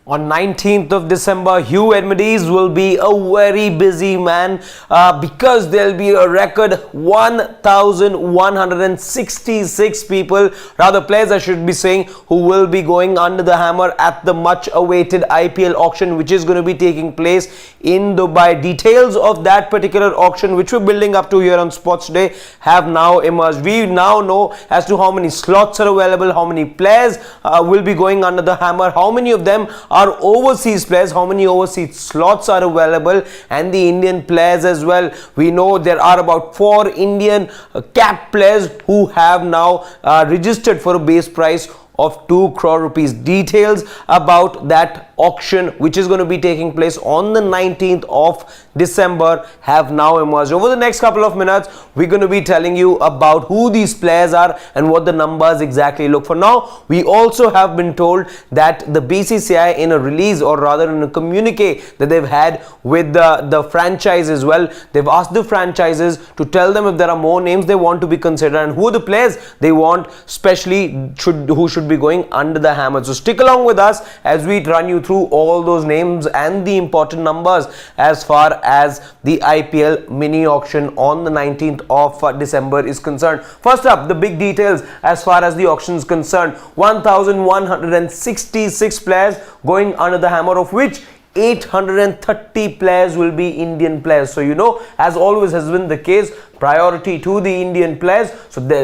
On 19th of December, Hugh Edmundis will be a very busy man because there will be a record 1,166 people, rather players I should be saying, who will be going under the hammer at the much awaited IPL auction, which is going to be taking place in Dubai. Details of that particular auction, which we're building up to here on Sports Today, have now emerged. We now know as to how many slots are available, how many players will be going under the hammer, how many of them are overseas players, how many overseas slots are available, and the Indian players as well. We know there are about 4 Indian cap players who have now registered for a base price of 2 crore rupees. Details about that auction, which is going to be taking place on the 19th of December, have now emerged. Over the next couple of minutes, we're going to be telling you about who these players are and what the numbers exactly look. For now, we also have been told that the BCCI, in a release, or rather in a communique that they've had with the franchise as well, they've asked the franchises to tell them if there are more names they want to be considered and who are the players they want, especially who should be going under the hammer. So stick along with us as we run you through all those names and the important numbers as far as the IPL mini auction on the 19th of December is concerned. First up, the big details as far as the auction is concerned. 1,166 players going under the hammer, of which 830 players will be Indian players. So, you know, as always has been the case, priority to the Indian players,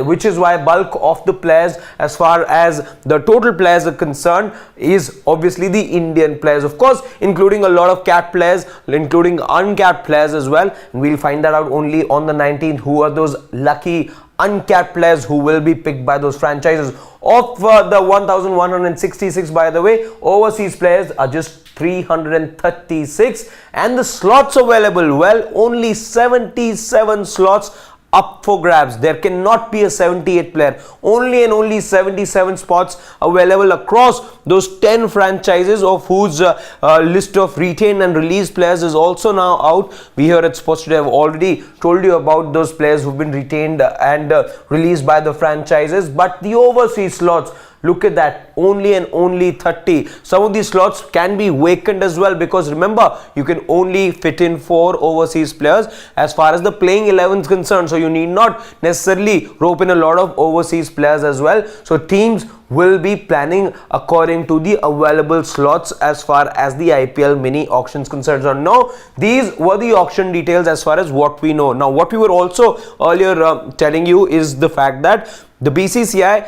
which is why bulk of the players as far as the total players are concerned is obviously the Indian players, of course, including a lot of capped players, including uncapped players as well, and we'll find that out only on the 19th who are those lucky uncapped players who will be picked by those franchises. Of the 1,166, by the way, overseas players are just 336, and the slots available, well, only 77 slots up for grabs. There cannot be a 78 player, only and only 77 spots available across those 10 franchises, of whose list of retained and released players is also now out. We here at Sports Today have already told you about those players who've been retained and released by the franchises, but the overseas slots, look at that, only and only 30. Some of these slots can be vacant as well, because remember, you can only fit in 4 overseas players as far as the playing 11 is concerned. So you need not necessarily rope in a lot of overseas players as well. So teams will be planning according to the available slots as far as the IPL mini auctions concerned. So now, these were the auction details as far as what we know. Now, what we were also earlier telling you is the fact that the BCCI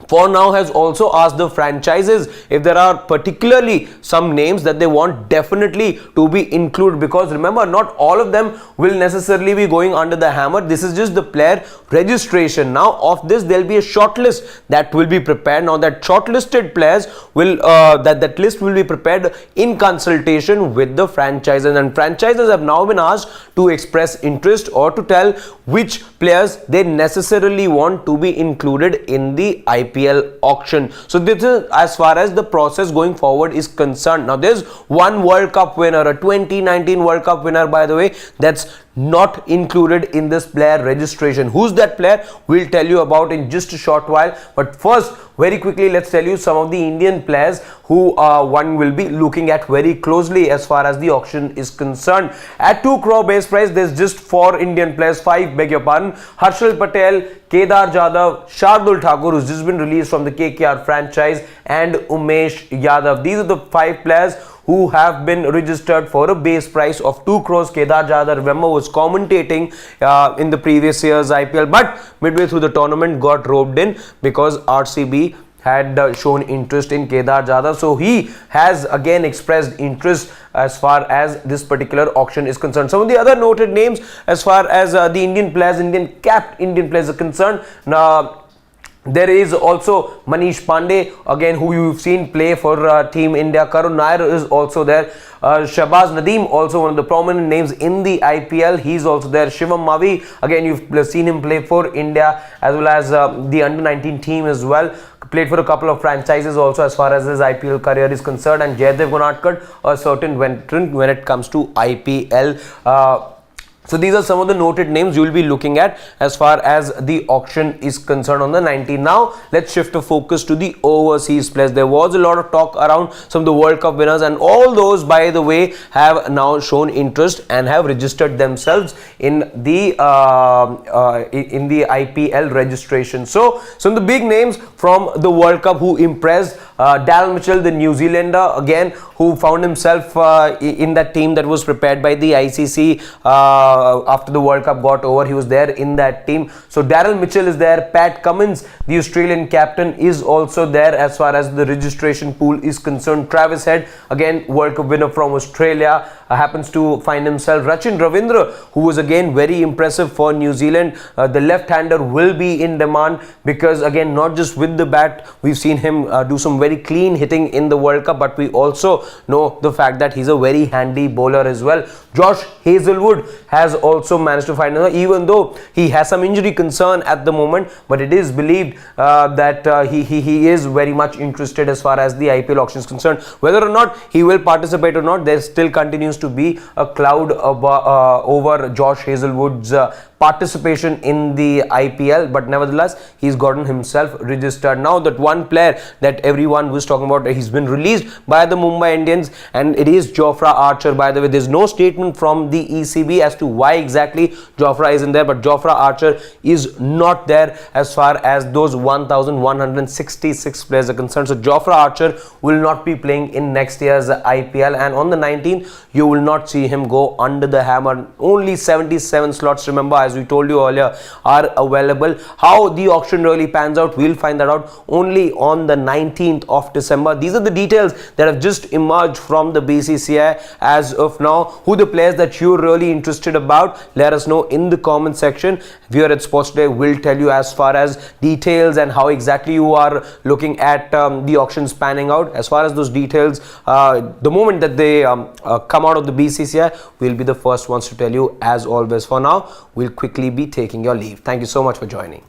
for now has also asked the franchises if there are particularly some names that they want definitely to be included, because remember, not all of them will necessarily be going under the hammer. This is just the player registration. Now of this, there will be a shortlist that will be prepared. Now that shortlisted players will that list will be prepared in consultation with the franchises, and franchises have now been asked to express interest or to tell which players they necessarily want to be included in the IPL auction. So this is as far as the process going forward is concerned. Now there's one World Cup winner, a 2019 World Cup winner, by the way, that's not included in this player registration. Who's that player? We'll tell you about in just a short while. But first, very quickly, let's tell you some of the Indian players who one will be looking at very closely as far as the auction is concerned. At 2 crore base price, there's just 4 Indian players, 5, beg your pardon. Harshal Patel, Kedar Jadhav, Shardul Thakur, who's just been released from the KKR franchise, and Umesh Yadav. These are the 5 players who have been registered for a base price of 2 crores. Kedar Jadhav, remember, was commentating in the previous year's IPL, but midway through the tournament got roped in because RCB had shown interest in Kedar Jadhav. So he has again expressed interest as far as this particular auction is concerned. Some of the other noted names as far as the Indian players, capped Indian players are concerned. Now, there is also Manish Pandey, again, who you've seen play for Team India. Karun Nair is also there. Shahbaz Nadeem, also one of the prominent names in the IPL, he's also there. Shivam Mavi, again, you've seen him play for India as well as the under-19 team as well. Played for a couple of franchises also as far as his IPL career is concerned. And Jaydev Gunadkar, a certain veteran when it comes to IPL So these are some of the noted names you will be looking at as far as the auction is concerned on the 19th. Now let's shift the focus to the overseas players. There was a lot of talk around some of the World Cup winners, and all those, by the way, have now shown interest and have registered themselves in the IPL registration. So some of the big names from the World Cup who impressed: Daryl Mitchell, the New Zealander, again, who found himself in that team that was prepared by the ICC after the World Cup got over. He was there in that team. So Daryl Mitchell is there. Pat Cummins, the Australian captain, is also there as far as the registration pool is concerned. Travis Head, again World Cup winner from Australia, happens to find himself. Rachin Ravindra, who was again very impressive for New Zealand. The left-hander will be in demand because, again, not just with the bat, we've seen him do some very clean hitting in the World Cup, but we also know the fact that he's a very handy bowler as well. Josh Hazlewood has also managed to find him, even though he has some injury concern at the moment, but it is believed that he is very much interested as far as the IPL auction is concerned. Whether or not he will participate or not, there still continues to be a cloud over Josh Hazlewood's participation in the IPL, but nevertheless he's gotten himself registered. Now that one player that everyone was talking about, he's been released by the Mumbai Indians, and it is Jofra Archer. By the way, there's no statement from the ECB as to why exactly Jofra isn't there, but Jofra Archer is not there as far as those 1166 players are concerned. So Jofra Archer will not be playing in next year's IPL, and on the 19th you will not see him go under the hammer. Only 77 slots, remember, as we told you earlier, are available. How the auction really pans out, we'll find that out only on the 19th of December. These are the details that have just emerged from the BCCI as of now. Who the players that you're really interested about, let us know in the comment section. We here at Sports Today will tell you as far as details and how exactly you are looking at the auctions panning out. As far as those details, the moment that they come out of the BCCI, we'll be the first ones to tell you as always. For now, we'll quickly be taking your leave. Thank you so much for joining.